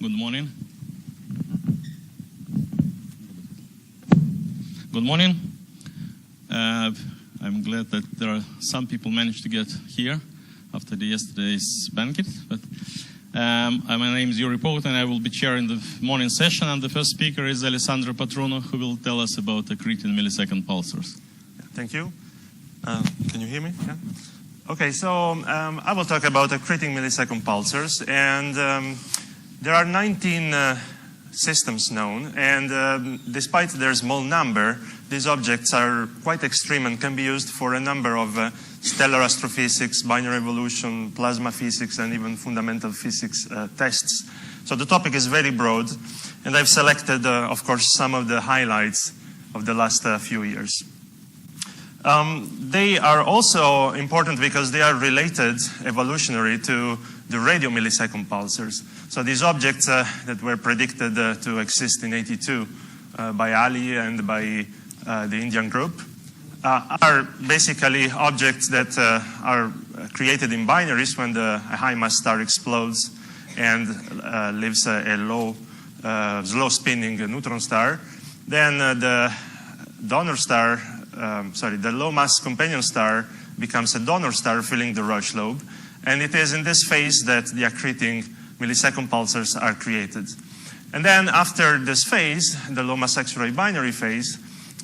Good morning. Good morning. I'm glad that there are some people managed to get here after yesterday's banquet. But my name is Yuri Pogut, and I will be chairing the morning session. And the first speaker is Alessandro Patruno, who will tell us about accreting millisecond pulsars. Thank you. Can you hear me? Yeah. Okay, so I will talk about accreting millisecond pulsars, and there are 19 systems known, and despite their small number, these objects are quite extreme and can be used for a number of stellar astrophysics, binary evolution, plasma physics, and even fundamental physics tests. So the topic is very broad, and I've selected, of course, some of the highlights of the last few years. They are also important because they are related evolutionary to the radio millisecond pulsars. So these objects that were predicted to exist in '82 by Ali and by the Indian group are basically objects that are created in binaries when a high mass star explodes and leaves a low, slow spinning neutron star. Then the donor star, the low mass companion star becomes a donor star filling the Roche lobe. And it is in this phase that the accreting millisecond pulsars are created. And then after this phase, the low mass X-ray binary phase,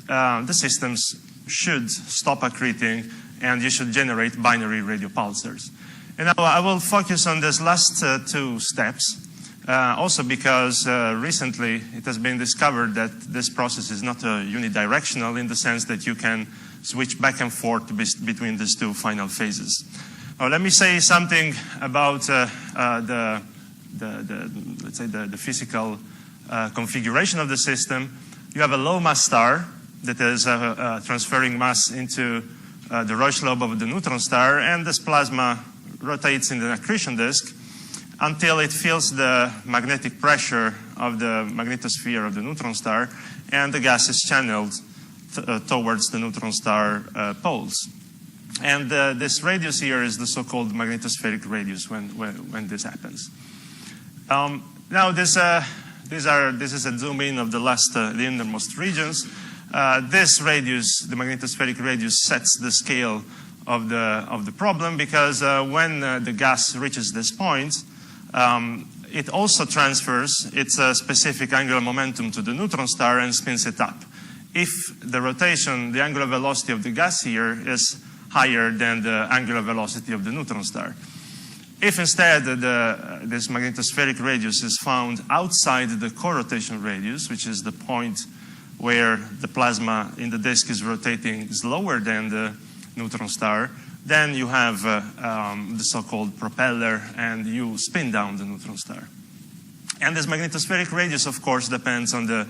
the systems should stop accreting and you should generate binary radio pulsars. And now I will focus on these last two steps, also because recently it has been discovered that this process is not unidirectional in the sense that you can switch back and forth between these two final phases. Let me say something about let's say the physical configuration of the system. You have a low mass star that is transferring mass into the Roche lobe of the neutron star, and this plasma rotates in the accretion disk until it feels the magnetic pressure of the magnetosphere of the neutron star, and the gas is channeled towards the neutron star poles. And this radius here is the so-called magnetospheric radius when this happens. Now this is a zoom in of the innermost regions. This radius, the magnetospheric radius, sets the scale of the problem, because when the gas reaches this point, it also transfers its specific angular momentum to the neutron star and spins it up. If the rotation, the angular velocity of the gas here is higher than the angular velocity of the neutron star. If instead this magnetospheric radius is found outside the co-rotation radius, which is the point where the plasma in the disk is rotating slower than the neutron star, then you have the so-called propeller, and you spin down the neutron star. And this magnetospheric radius, of course, depends on the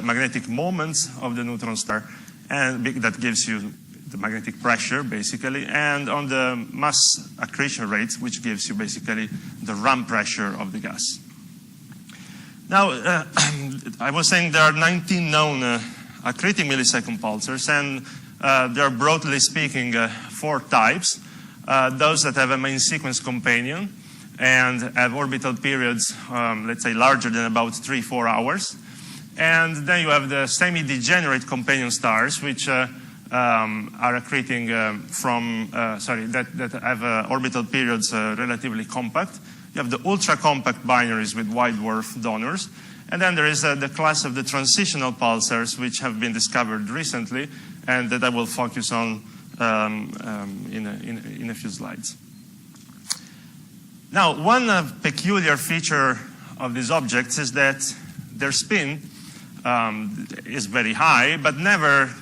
magnetic moment of the neutron star, and that gives you the magnetic pressure, basically, and on the mass accretion rate, which gives you basically the ram pressure of the gas. Now, I was saying there are 19 known accreting millisecond pulsars, and there are, broadly speaking, 4 types. Those that have a main sequence companion and have orbital periods, let's say, larger than about 3-4 hours. And then you have the semi-degenerate companion stars, which are accreting that have orbital periods relatively compact. You have the ultra-compact binaries with wide dwarf donors. And then there is the class of the transitional pulsars, which have been discovered recently, and that I will focus on in a few slides. Now, one peculiar feature of these objects is that their spin is very high, but never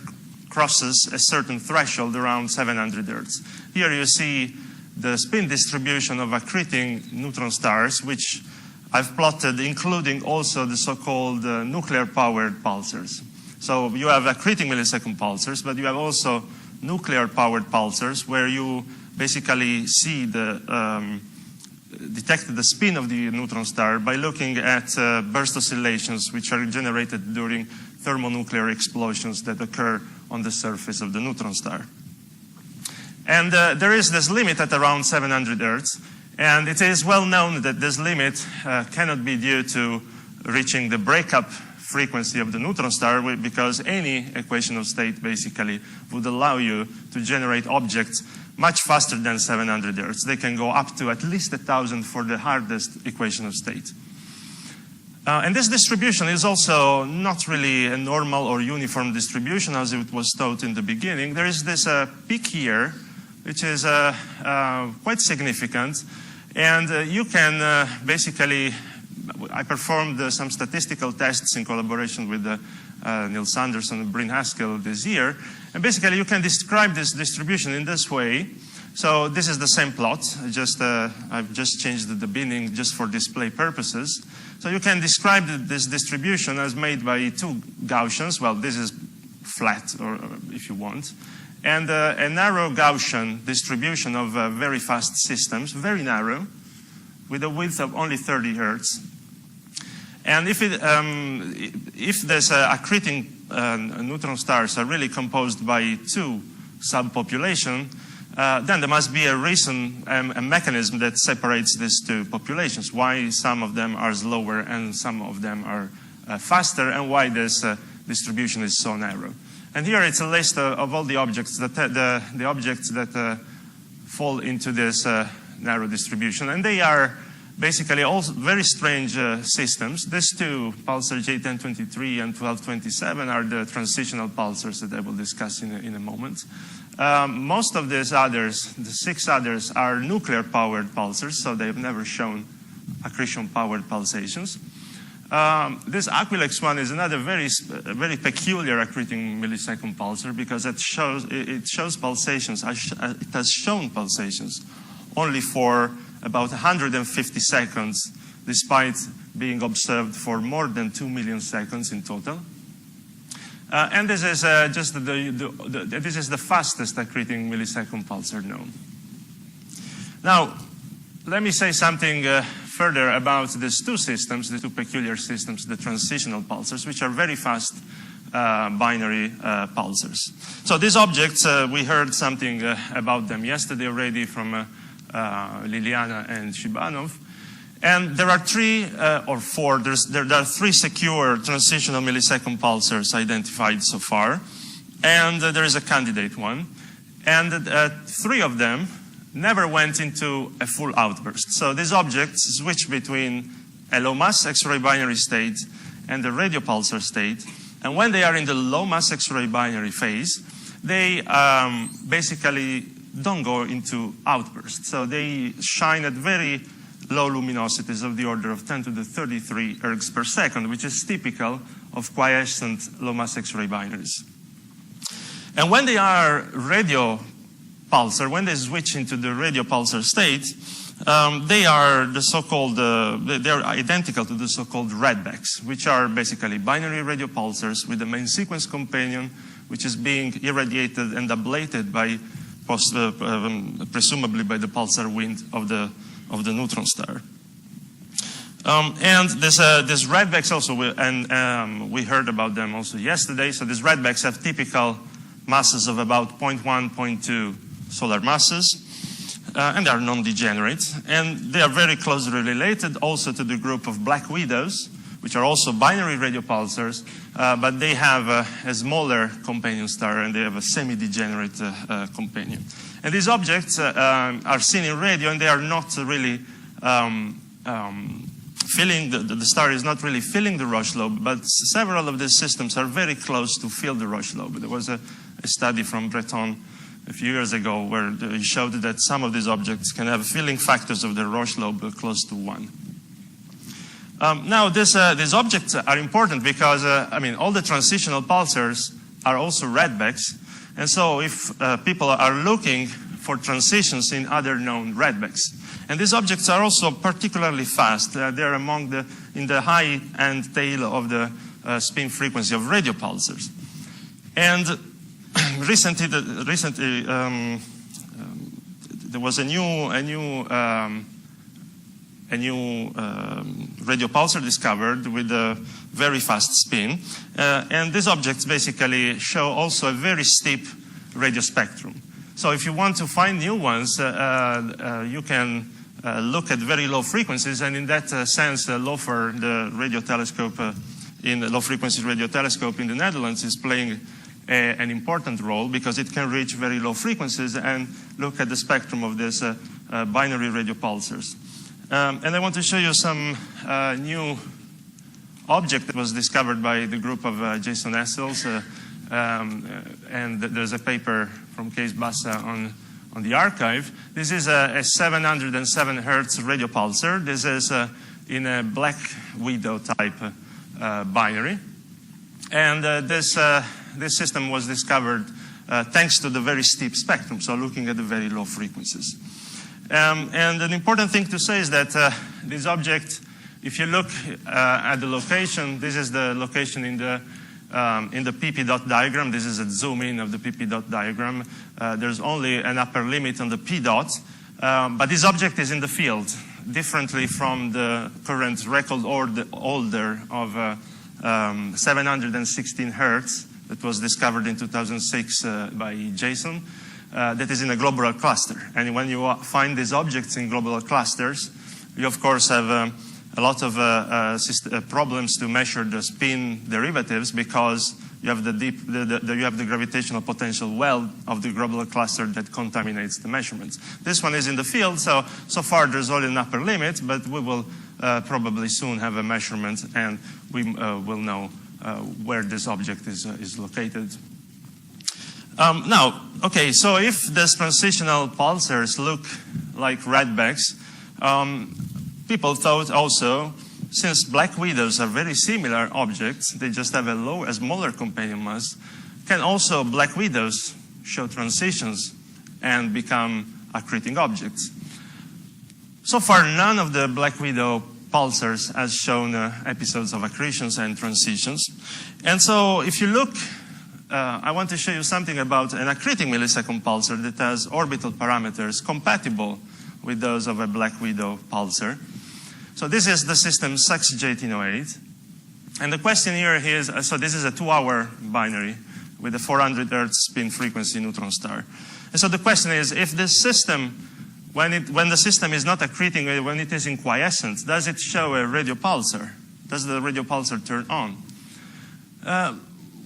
crosses a certain threshold around 700 Hertz. Here you see the spin distribution of accreting neutron stars, which I've plotted, including also the so-called nuclear-powered pulsars. So you have accreting millisecond pulsars, but you have also nuclear-powered pulsars, where you basically see detect the spin of the neutron star by looking at burst oscillations, which are generated during thermonuclear explosions that occur on the surface of the neutron star. And there is this limit at around 700 Hertz, And it is well known that this limit cannot be due to reaching the breakup frequency of the neutron star, because any equation of state basically would allow you to generate objects much faster than 700 Hz. They can go up to at least 1,000 for the hardest equation of state. And this distribution is also not really a normal or uniform distribution as it was thought in the beginning. There is this peak here, which is quite significant. And you can basically, I performed some statistical tests in collaboration with Neil Sanderson and Bryn Haskell this year. And basically, you can describe this distribution in this way. So this is the same plot. I've just changed the binning just for display purposes. So you can describe this distribution as made by two Gaussians. Well, this is flat, or if you want. And a narrow Gaussian distribution of very fast systems, very narrow, with a width of only 30 Hertz. And if these accreting neutron stars are really composed by two subpopulations, then there must be a reason, a mechanism that separates these two populations, why some of them are slower and some of them are faster, and why this distribution is so narrow. And here it's a list of all the objects that fall into this narrow distribution. And they are basically all very strange systems. These two, Pulsar J1023 and 1227, are the transitional pulsars that I will discuss in a moment. Most of these others, the 6 others, are nuclear-powered pulsars, so they've never shown accretion-powered pulsations. This Aquilex one is another very peculiar accreting millisecond pulsar, because it shows pulsations. It has shown pulsations only for about 150 seconds, despite being observed for more than 2 million seconds in total. And this is this is the fastest accreting millisecond pulsar known. Now, let me say something further about these two systems, the two peculiar systems, the transitional pulsars, which are very fast binary pulsars. So these objects, we heard something about them yesterday already from Liliana and Shibanov. And there are 3 or 4, there are 3 secure transitional millisecond pulsars identified so far. And there is a candidate one. And 3 of them never went into a full outburst. So these objects switch between a low mass X-ray binary state and the radio pulsar state. And when they are in the low mass X-ray binary phase, they basically don't go into outbursts. So they shine at very low luminosities of the order of 10 to the 33 ergs per second, which is typical of quiescent low mass X-ray binaries. And when they are radio pulsar, when they switch into the radio pulsar state, they are the so-called, they are identical to the so-called redbacks, which are basically binary radio pulsars with the main sequence companion, which is being irradiated and ablated by, presumably by the pulsar wind of the neutron star. And these redbacks also, we heard about them also yesterday. So these redbacks have typical masses of about 0.1, 0.2 solar masses. And they are non-degenerate. And they are very closely related also to the group of black widows, which are also binary radio pulsars, but they have a smaller companion star, and they have a semi-degenerate companion. And these objects are seen in radio, and they are not really filling, the star is not really filling the Roche lobe, but several of these systems are very close to fill the Roche lobe. There was a study from Breton a few years ago where he showed that some of these objects can have filling factors of the Roche lobe close to 1. Now, these objects are important because, all the transitional pulsars are also redbacks. And so if people are looking for transitions in other known redbacks, and these objects are also particularly fast. They're in the high-end tail of the spin frequency of radio pulsars. And recently there was a new radio pulsar discovered with a very fast spin. And these objects basically show also a very steep radio spectrum. So if you want to find new ones, you can look at very low frequencies, and in that sense, LOFR, the radio telescope in the low-frequency radio telescope in the Netherlands, is playing an important role because it can reach very low frequencies and look at the spectrum of these binary radio pulsars. And I want to show you some new object that was discovered by the group of Jason Essels, and there's a paper from Case Bassa on the archive. This is a 707 hertz radio pulsar. This is in a black widow type binary. And this system was discovered thanks to the very steep spectrum, so looking at the very low frequencies. And an important thing to say is that this object, if you look at the location, this is the location in the PP dot diagram. This is a zoom in of the PP dot diagram. There's only an upper limit on the P dot, but this object is in the field, differently from the current record order of 716 hertz that was discovered in 2006 by Jason, that is in a globular cluster. And when you find these objects in globular clusters, you of course have a lot of problems to measure the spin derivatives because you have the gravitational potential well of the globular cluster that contaminates the measurements. This one is in the field, so far there's only an upper limit, but we will probably soon have a measurement, and we will know where this object is located. Now, okay, so if these transitional pulsars look like redbacks, people thought also, since black widows are very similar objects, they just have a smaller companion mass, can also black widows show transitions and become accreting objects? So far, none of the black widow pulsars has shown episodes of accretions and transitions. And so if you look, I want to show you something about an accreting millisecond pulsar that has orbital parameters compatible with those of a black widow pulsar. So this is the system SUX-J1808. And the question here is, so this is a 2-hour binary with a 400 hertz spin frequency neutron star. And so the question is, if this system, when the system is not accreting, when it is in quiescent, does it show a radio pulsar? Does the radio pulsar turn on?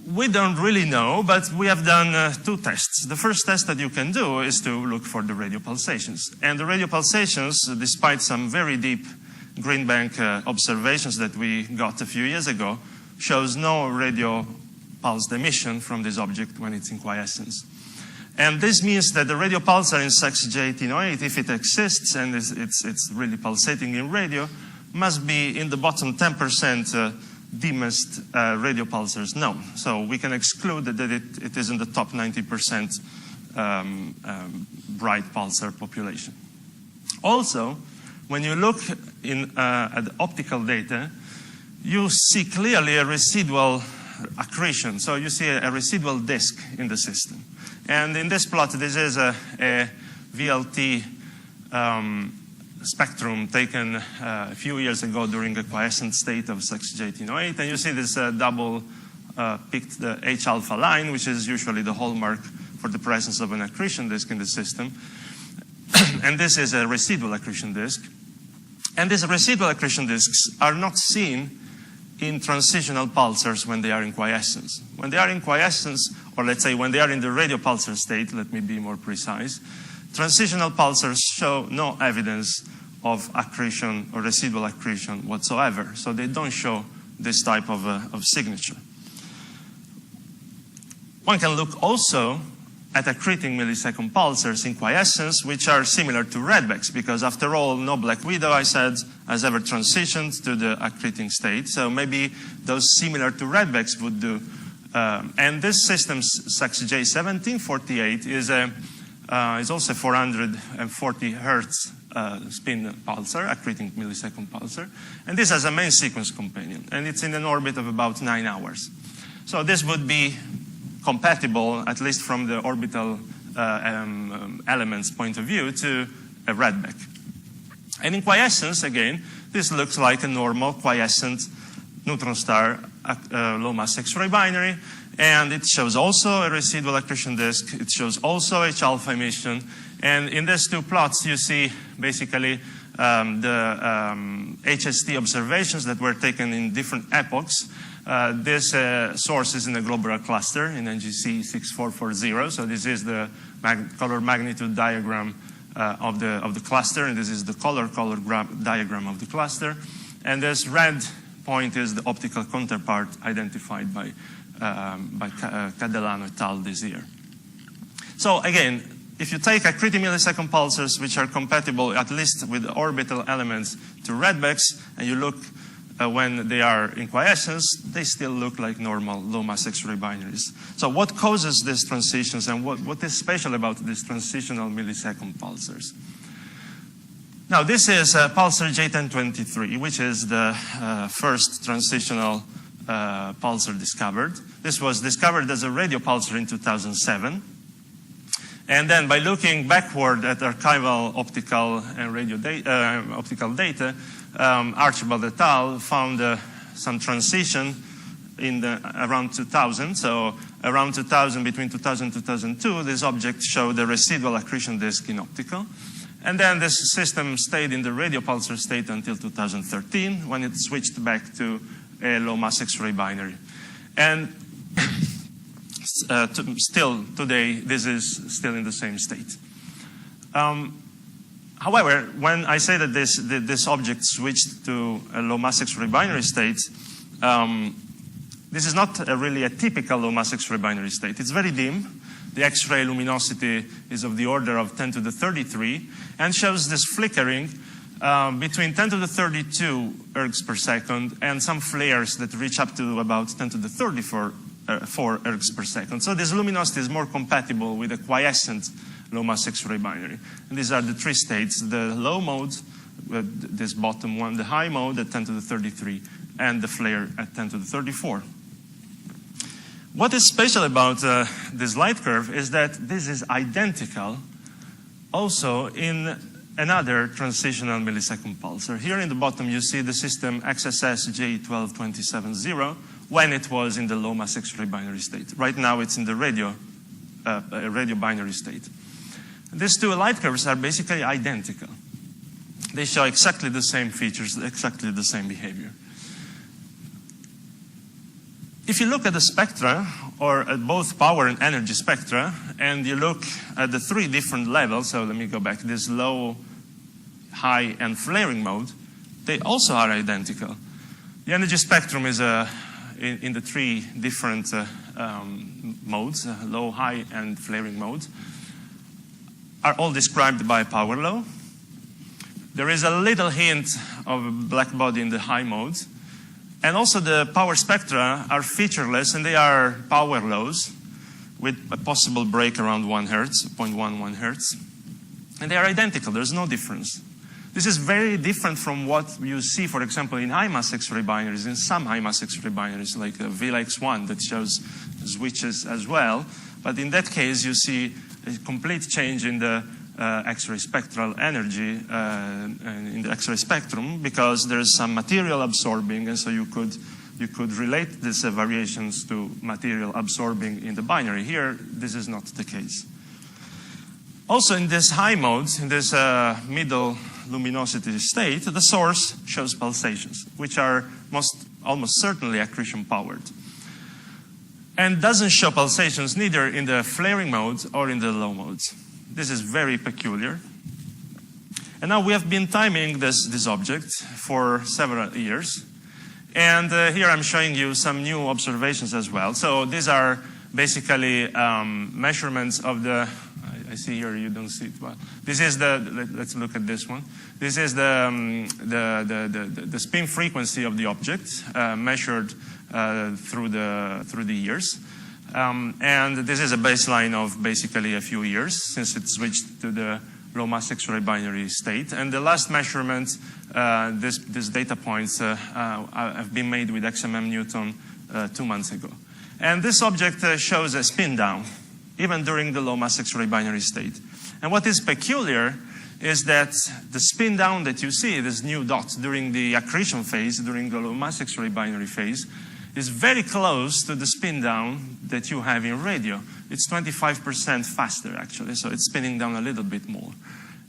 We don't really know, but we have done 2 tests. The first test that you can do is to look for the radio pulsations. And the radio pulsations, despite some very deep green bank observations that we got a few years ago, shows no radio pulsed emission from this object when it's in quiescence. And this means that the radio pulsar in SUX-J1808, if it exists and it's really pulsating in radio, must be in the bottom 10% dimmest radio pulsars known. So we can exclude that it is in the top 90% bright pulsar population. Also, when you look at the optical data, you see clearly a residual accretion. So you see a residual disk in the system. And in this plot, this is a VLT spectrum taken a few years ago during a quiescent state of SUX-J1808. And you see this double picked H-alpha line, which is usually the hallmark for the presence of an accretion disk in the system. And this is a residual accretion disk. And these residual accretion disks are not seen in transitional pulsars when they are in quiescence. When they are in quiescence, or let's say when they are in the radio pulsar state, let me be more precise, transitional pulsars show no evidence of accretion or residual accretion whatsoever. So they don't show this type of signature. One can look also at accreting millisecond pulsars in quiescence, which are similar to redbacks, because after all, no black widow, I said, has ever transitioned to the accreting state. So maybe those similar to redbacks would do. And this system, SUX-J1748, is also 440 hertz spin pulsar, accreting millisecond pulsar. And this has a main sequence companion, and it's in an orbit of about 9 hours. So this would be compatible, at least from the orbital elements point of view, to a redback. And in quiescence, again, this looks like a normal quiescent neutron star low mass X-ray binary, and it shows also a residual accretion disk. It shows also H-alpha emission. And in these 2 plots, you see basically HST observations that were taken in different epochs. This source is in a globular cluster in NGC 6440. So this is the color magnitude diagram of the cluster, and this is the color diagram of the cluster. And this red point is the optical counterpart identified by Cadellano et al. This year. So again, if you take accreting millisecond pulsars, which are compatible at least with orbital elements to redbacks, and you look when they are in quiescence, they still look like normal low-mass X-ray binaries. So what causes these transitions, and what is special about these transitional millisecond pulsars? Now, this is pulsar J1023, which is the first transitional pulsar discovered. This was discovered as a radio pulsar in 2007. And then by looking backward at archival optical and radio optical data, Archibald et al. Found some transition in around 2000. So around 2000, between 2000 and 2002, this object showed a residual accretion disk in optical. And then this system stayed in the radio pulsar state until 2013, when it switched back to a low-mass X-ray binary. And still today, this is still in the same state. However, when I say that this object switched to a low-mass X-ray binary state, this is not really a typical low-mass X-ray binary state. It's very dim. The X-ray luminosity is of the order of 10 to the 33 and shows this flickering between 10 to the 32 ergs per second and some flares that reach up to about 10 to the 34 4 ergs per second. So this luminosity is more compatible with a quiescent low-mass X-ray binary. And these are the three states: the low mode, this bottom one, the high mode at 10 to the 33, and the flare at 10 to the 34. What is special about this light curve is that this is identical also in another transitional millisecond pulsar. Here in the bottom you see the system XSS J12270 when it was in the low mass X-ray binary state. Right now it's in the radio binary state. These two light curves are basically identical. They show exactly the same features, exactly the same behavior. If you look at the spectra, or at both power and energy spectra, and you look at the three different levels, so let me go back, this low, high, and flaring mode, they also are identical. The energy spectrum is in the three different modes, low, high, and flaring modes, are all described by power law. There is a little hint of a black body in the high mode. And also the power spectra are featureless, and they are power laws with a possible break around 1 hertz, 0.11 hertz. And they are identical. There's no difference. This is very different from what you see, for example, in high-mass X-ray binaries, in some high-mass X-ray binaries, like VLX1 that shows switches as well. But in that case, you see a complete change in the X-ray spectral energy in the X-ray spectrum, because there's some material absorbing, and so you could relate these variations to material absorbing in the binary. Here, this is not the case. Also, in this high mode, in this middle luminosity state, the source shows pulsations, which are almost certainly accretion powered, and doesn't show pulsations neither in the flaring mode or in the low modes. This is very peculiar. And now we have been timing this object for several years. And here I'm showing you some new observations as well. So these are basically measurements of the, I see here you don't see it well. This is let's look at this one. This is the spin frequency of the object measured through the years. And this is a baseline of basically a few years since it switched to the low mass X-ray binary state. And the last measurement, these data points have been made with XMM Newton 2 months ago. And this object shows a spin down, even during the low mass X-ray binary state. And what is peculiar is that the spin down that you see, this new dot during the accretion phase, during the low mass X-ray binary phase, is very close to the spin down that you have in radio. It's 25% faster, actually, so it's spinning down a little bit more.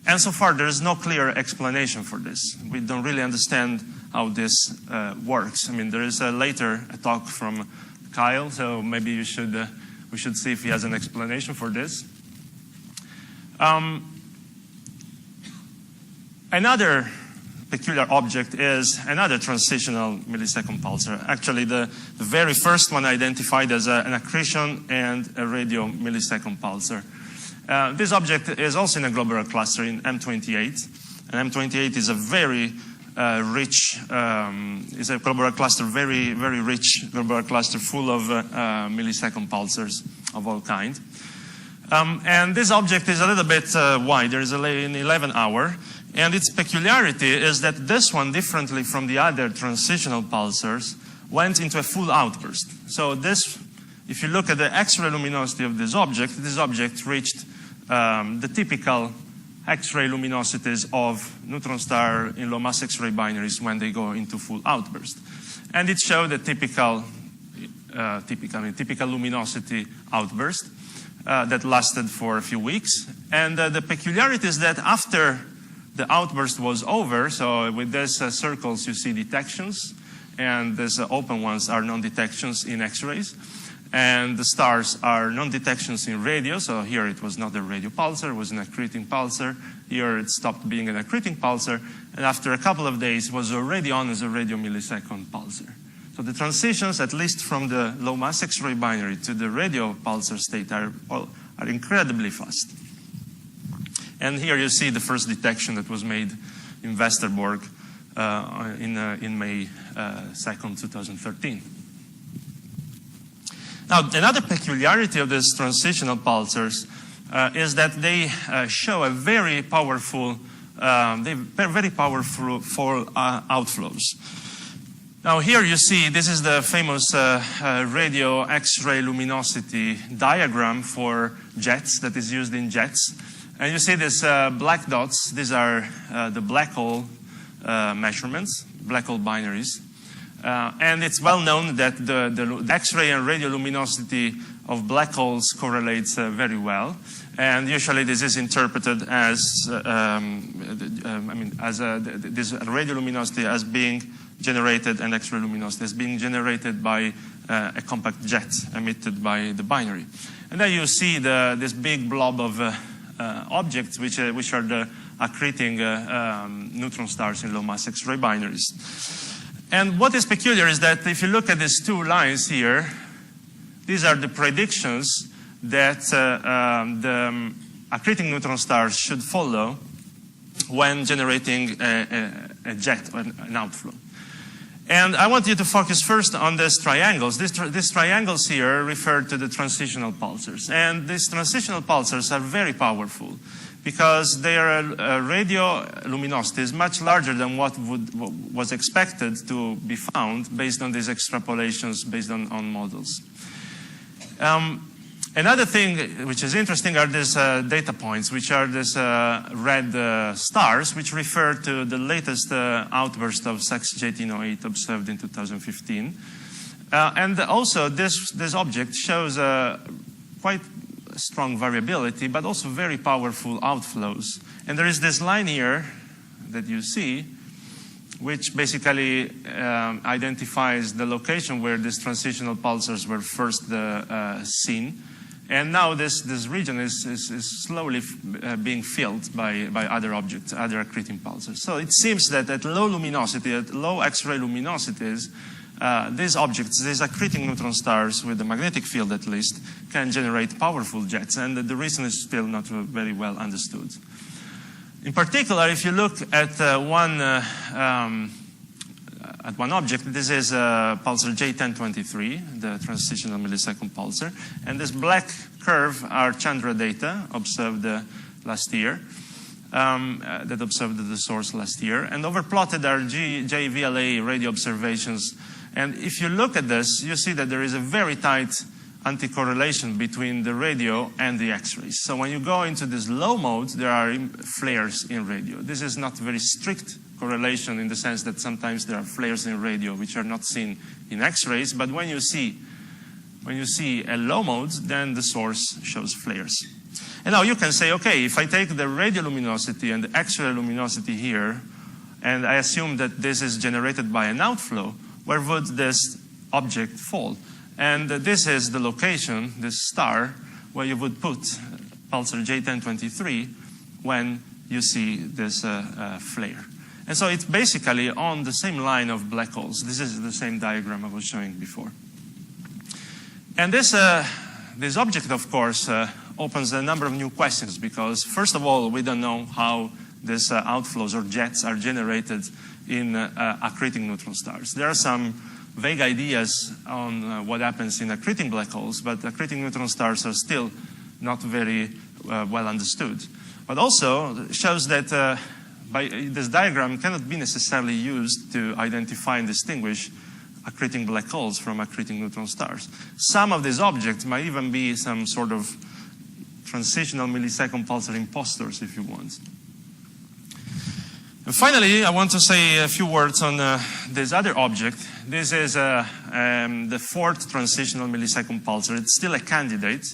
And so far, there is no clear explanation for this. We don't really understand how this works. I mean, there is later a talk from Kyle, so maybe we should see if he has an explanation for this. Another peculiar object is another transitional millisecond pulsar. Actually, the very first one identified as an accretion and a radio millisecond pulsar. This object is also in a globular cluster in M28. And M28 is a very rich, is a globular cluster, very, very rich globular cluster full of millisecond pulsars of all kinds. And this object is a little bit wider, it's an 11-hour. And its peculiarity is that this one, differently from the other transitional pulsars, went into a full outburst. So this, if you look at the X-ray luminosity of this object reached the typical X-ray luminosities of neutron star in low mass X-ray binaries when they go into full outburst. And it showed a typical luminosity outburst that lasted for a few weeks. And the peculiarity is that after the outburst was over, so with these circles you see detections, and these open ones are non-detections in X-rays. And the stars are non-detections in radio, so here it was not a radio pulsar, it was an accreting pulsar. Here it stopped being an accreting pulsar, and after a couple of days was already on as a radio millisecond pulsar. So the transitions, at least from the low mass X-ray binary to the radio pulsar state, are incredibly fast. And here you see the first detection that was made in Westerbork in May 2nd, 2013. Now, another peculiarity of these transitional pulsars is that they show a very powerful, outflows. Now, here you see this is the famous radio X-ray luminosity diagram for jets that is used in jets. And you see these black dots. These are the black hole measurements, black hole binaries. And it's well known that the X-ray and radio luminosity of black holes correlates very well. And usually this is interpreted as, this radio luminosity as being generated and X-ray luminosity as being generated by a compact jet emitted by the binary. And then you see this big blob of objects, which are the accreting neutron stars in low mass X-ray binaries. And what is peculiar is that if you look at these two lines here, these are the predictions that the accreting neutron stars should follow when generating a jet, an outflow. And I want you to focus first on these triangles. These triangles here refer to the transitional pulsars. And these transitional pulsars are very powerful because their radio luminosity is much larger than what was expected to be found based on these extrapolations based on models. Another thing which is interesting are these data points, which are these red stars, which refer to the latest outburst of SAX-J1808 observed in 2015. And also, this object shows quite strong variability, but also very powerful outflows. And there is this line here that you see, which basically identifies the location where these transitional pulsars were first seen. And now this region is slowly being filled by other objects, other accreting pulsars. So it seems that at low luminosity, at low X-ray luminosities, these objects, these accreting neutron stars with the magnetic field at least, can generate powerful jets. And the reason is still not very well understood. In particular, if you look at one object, this is pulsar J1023, the transitional millisecond pulsar. And this black curve are Chandra data observed last year, that observed the source last year. And overplotted are JVLA radio observations. And if you look at this, you see that there is a very tight anti-correlation between the radio and the X-rays. So when you go into this low mode, there are flares in radio. This is not very strict correlation in the sense that sometimes there are flares in radio which are not seen in X-rays, but when you see a low mode, then the source shows flares. And now you can say, okay, if I take the radioluminosity and the X-ray luminosity here, and I assume that this is generated by an outflow, where would this object fall? And this is the location, this star, where you would put pulsar J1023 when you see this flare. And so it's basically on the same line of black holes. This is the same diagram I was showing before. And this object, of course, opens a number of new questions, because first of all, we don't know how these outflows or jets are generated in accreting neutron stars. There are some vague ideas on what happens in accreting black holes, but accreting neutron stars are still not very well understood. But also it shows that this diagram cannot be necessarily used to identify and distinguish accreting black holes from accreting neutron stars. Some of these objects might even be some sort of transitional millisecond pulsar imposters, if you want. And finally, I want to say a few words on this other object. This is the fourth transitional millisecond pulsar. It's still a candidate.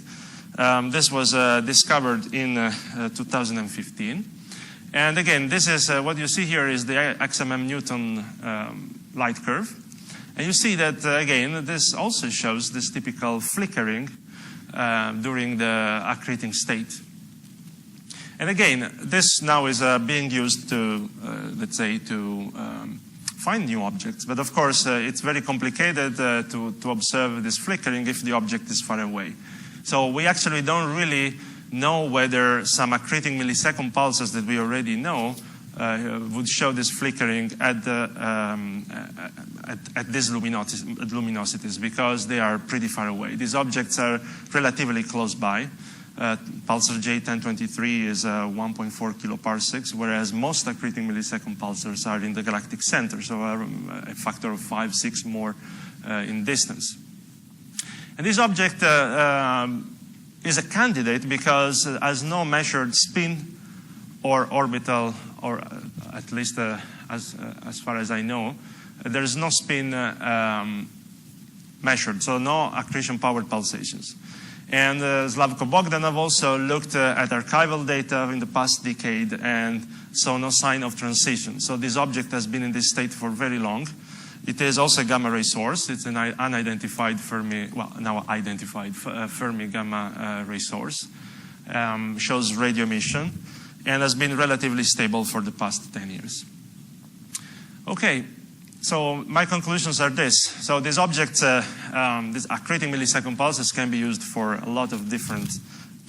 This was discovered in 2015. And again, this is what you see here is the XMM Newton light curve. And you see that, again, this also shows this typical flickering during the accreting state. And again, this now is being used to, let's say, to find new objects. But of course, it's very complicated to observe this flickering if the object is far away. So we actually don't really know whether some accreting millisecond pulsars that we already know would show this flickering at these luminosities, because they are pretty far away. These objects are relatively close by. Pulsar J1023 is 1.4 kiloparsecs, whereas most accreting millisecond pulsars are in the galactic center, so are a factor of 5, 6 more in distance. And this object is a candidate because it has no measured spin or orbital, or at least as far as I know, there is no spin measured, so no accretion-powered pulsations. And Slavko Bogdanov also looked at archival data in the past decade and saw no sign of transition. So this object has been in this state for very long. It is also a gamma ray source. It's an unidentified Fermi, well, now identified Fermi gamma ray source. Shows radio emission and has been relatively stable for the past 10 years. Okay. So my conclusions are this. So these objects, these accreting millisecond pulses can be used for a lot of different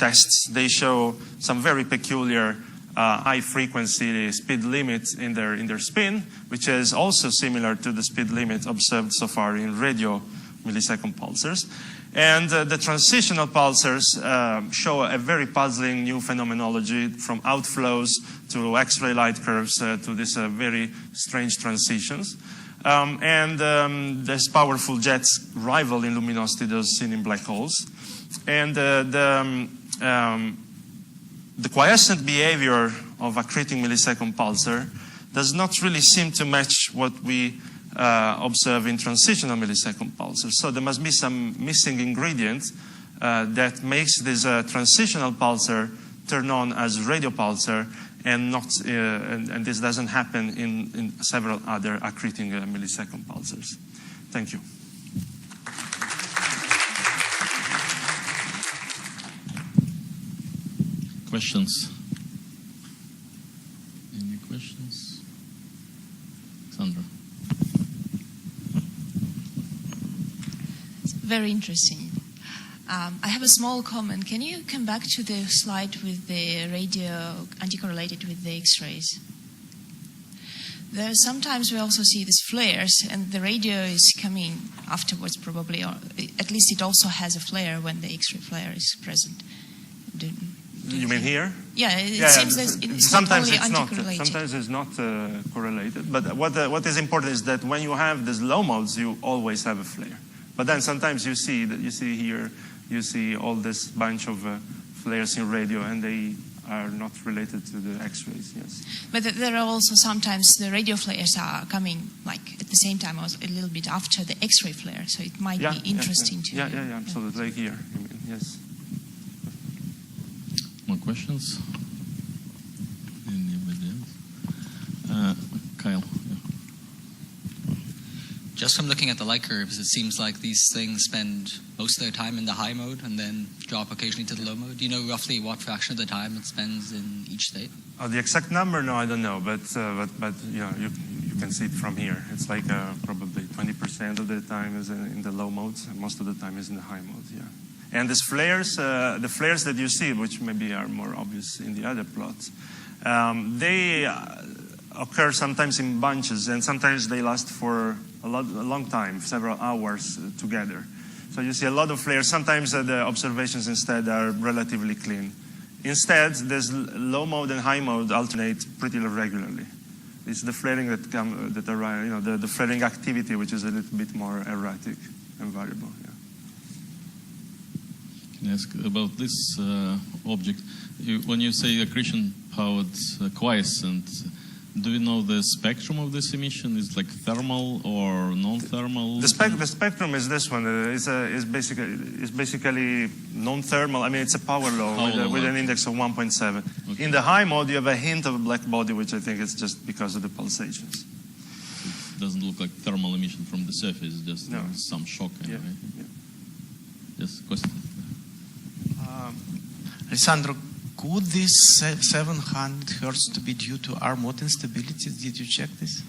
tests. They show some very peculiar high frequency speed limits in their spin, which is also similar to the speed limit observed so far in radio millisecond pulsars. And the transitional pulsars show a very puzzling new phenomenology, from outflows to X-ray light curves to this very strange transitions. There's powerful jets rival in luminosity those seen in black holes. And the quiescent behavior of accreting millisecond pulsar does not really seem to match what we observe in transitional millisecond pulsars. So there must be some missing ingredient that makes this transitional pulsar turn on as radio pulsar, and not, and this doesn't happen in several other accreting millisecond pulsars. Thank you. Questions? Any questions? Sandra. It's very interesting. I have a small comment. Can you come back to the slide with the radio anticorrelated with the X-rays? Sometimes we also see these flares, and the radio is coming afterwards probably, or at least it also has a flare when the X-ray flare is present. You mean here? Yeah, it seems that it's sometimes not only it's anticorrelated. not. Sometimes it's not correlated. But what is important is that when you have these low modes, you always have a flare. But then sometimes you see that here. You see all this bunch of flares in radio, and they are not related to the X-rays, yes. But there are also sometimes the radio flares are coming like at the same time or a little bit after the X-ray flare, so it might be interesting to... Yeah, absolutely, like here, yes. More questions? Anybody else? Kyle. Yeah. Just from looking at the light curves, it seems like these things spend most of their time in the high mode and then drop occasionally to the low mode. Do you know roughly what fraction of the time it spends in each state? Oh, the exact number? No, I don't know, but yeah, you can see it from here. It's like probably 20% of the time is in the low mode, and most of the time is in the high mode. Yeah, and these flares, the flares that you see, which maybe are more obvious in the other plots, they occur sometimes in bunches, and sometimes they last for a long time, several hours together. So you see a lot of flares. Sometimes the observations instead are relatively clean. Instead, this low mode and high mode alternate pretty regularly. It's the flaring the flaring activity, which is a little bit more erratic and variable. Yeah. Can I ask about this object? When you say accretion-powered quiescent, do you know the spectrum of this emission? Is it like thermal or non-thermal? The spectrum is this one. Is basically non-thermal. I mean, it's a power law with an index of 1.7. Okay. In the high mode, you have a hint of a black body, which I think is just because of the pulsations. It doesn't look like thermal emission from the surface, just some shock. Anyway. Yeah. Yes, question. Alessandro, could this 700 hertz to be due to R mode instability? Did you check this?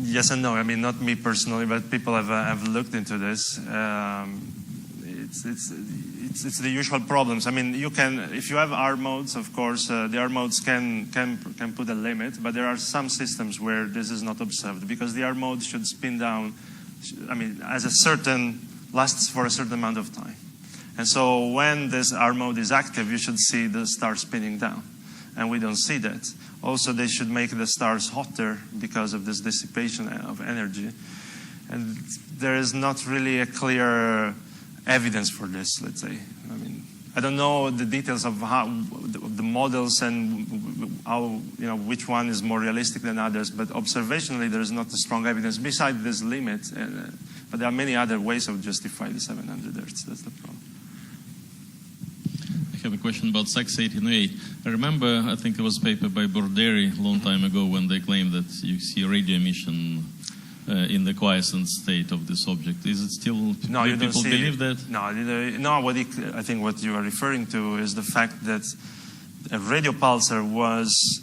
Yes and no. I mean, not me personally, but people have looked into this. It's the usual problems. I mean, you can, if you have R modes, of course, the R modes can put a limit, but there are some systems where this is not observed because the R mode should spin down. I mean, lasts for a certain amount of time. And so when this R mode is active, you should see the star spinning down. And we don't see that. Also, they should make the stars hotter because of this dissipation of energy. And there is not really a clear evidence for this, let's say. I mean, I don't know the details of the models and how, which one is more realistic than others, but observationally there is not a strong evidence besides this limit. But there are many other ways of justifying the 700 Hertz. That's the problem. I have a question about SAX-1808. I remember, I think it was a paper by Borderi a long time ago when they claimed that you see radio emission in the quiescent state of this object. Is it still, no, do people believe that? No, I think what you are referring to is the fact that a radio pulsar was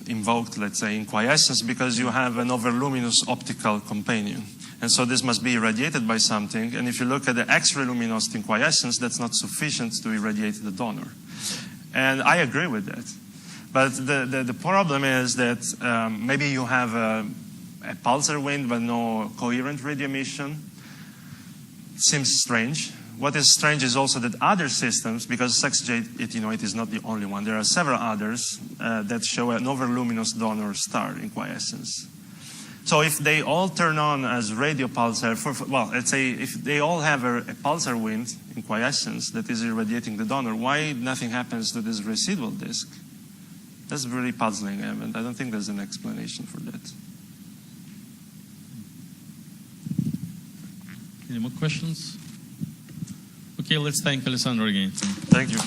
invoked, let's say, in quiescence because you have an overluminous optical companion. And so this must be irradiated by something. And if you look at the X-ray luminosity in quiescence, that's not sufficient to irradiate the donor. And I agree with that. But the problem is that maybe you have a pulsar wind but no coherent radio emission. Seems strange. What is strange is also that other systems, because SAX-1808 is not the only one, there are several others that show an overluminous donor star in quiescence. So if they all turn on as radio pulsar, well, let's say if they all have a pulsar wind in quiescence that is irradiating the donor, why nothing happens to this residual disk? That's really puzzling, and I don't think there's an explanation for that. Any more questions? Okay, let's thank Alessandro again. Thank you.